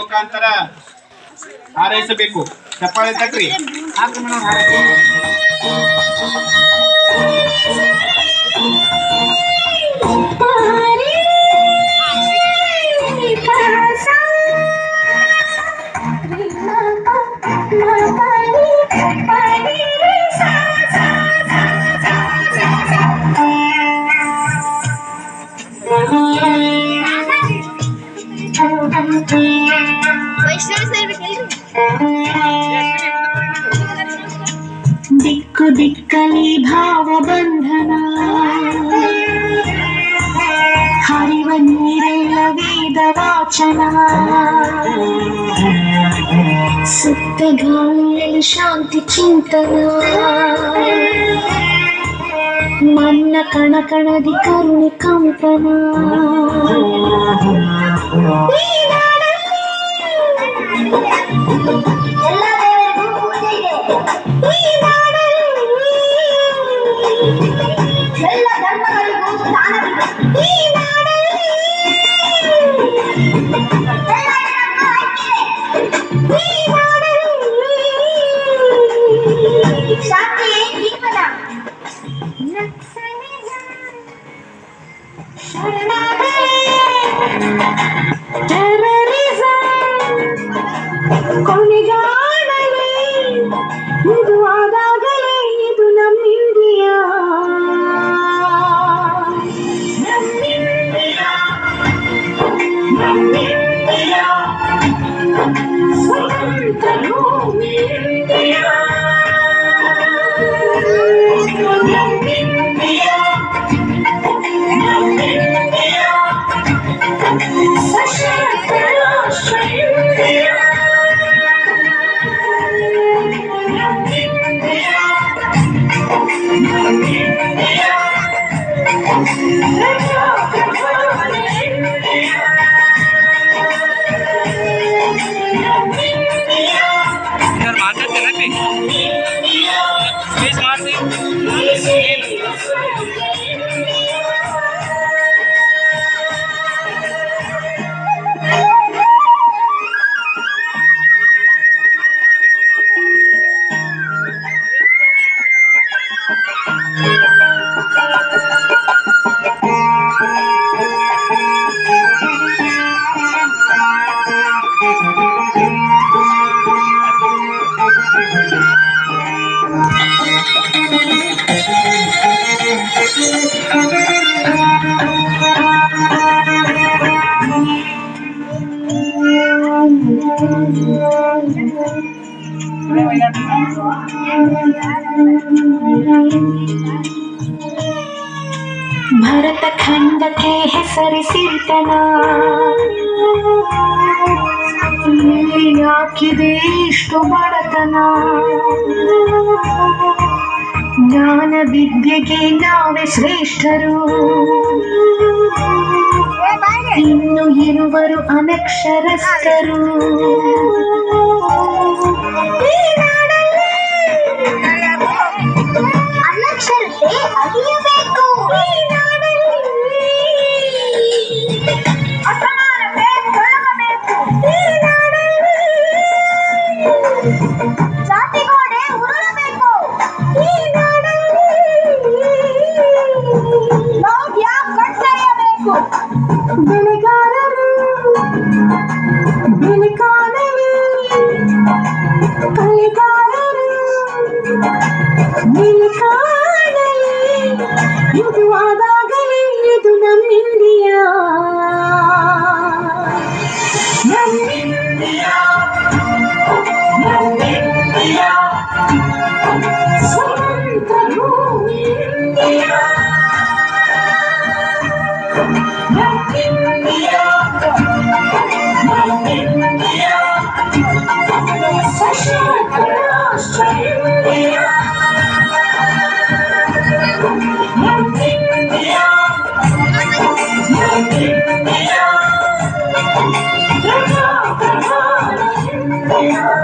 ಮುಖಾಂತರ ಹಾರೈಸಬೇಕು. ಚಪ್ಪಾಳೆ ತಟ್ರಿ. ದಿಕ್ಕು ದಿಕ್ಕಲಿ ಭಾವಬಂಧನ ಹರಿವ ನೀರೆಲ್ಲ ವೇದ ವಾಚನ ಸುತ್ತ ಗಾಳಿಯಲ್ಲಿ ಶಾಂತಿ ಚಿಂತನ ಮನ್ನ ಕಣಕಣದಿ ಕರುಣೆ ಕಂಪನ ಎಲ್ಲ ಧರ್ಮಗಳಿಗೂ ಸ್ಥಾನವಿದೆ. ಈ ನಾಡಲ್ಲಿ ಶಾಂತಿಯೇ ಜೀವನ. ಕೊನೆಗಾಣಲೇ ಇದು ಆದಾಗಲೇ ಇದು ನಮ್ಮ ಇಂಡಿಯಾ. ಭರತ ಖಂಡಕ್ಕೆ ಹೆಸರಿಸಿರ್ತನ ಯಾಕಿದೆ ಇಷ್ಟು ಬಡತನ. ಜ್ಞಾನ ವಿದ್ಯೆಗೆ ನಾವೇ ಶ್ರೇಷ್ಠರು, ಇನ್ನು ಇರುವರು ಅನಕ್ಷರಸ್ಥರು. ಅನಕ್ಷರತೆ ಅಳಿಯಬೇಕು. ಅಸಮಾನತೆ ತೊಲಗಬೇಕು. ಜಾತಿಗೋಡೆ ಉರುಳಬೇಕು. ಮೌಢ್ಯ ಕಟ್ಟೆಯಬೇಕು. ಬೆಳೆಗಾರರು ಬೆಳೆ ಕಾಣಲಿ, ಕಲೆಗಾರರು ಬೆಳೆ ಕಾಣಲಿ, ಇದು ಆದಾಗಲೇ ಇದು ನಮ್ಮ ಇಂಡಿಯಾ. ಸ್ವತಂತ್ರ ಭೂಮಿ ಇಂಡಿಯಾ. ಸಶಸ್ತ್ರ ರಾಷ್ಟ್ರ ಇಂಡಿಯಾ. ಪ್ರಜಾಪ್ರಧಾನ ಇಂಡಿಯಾ.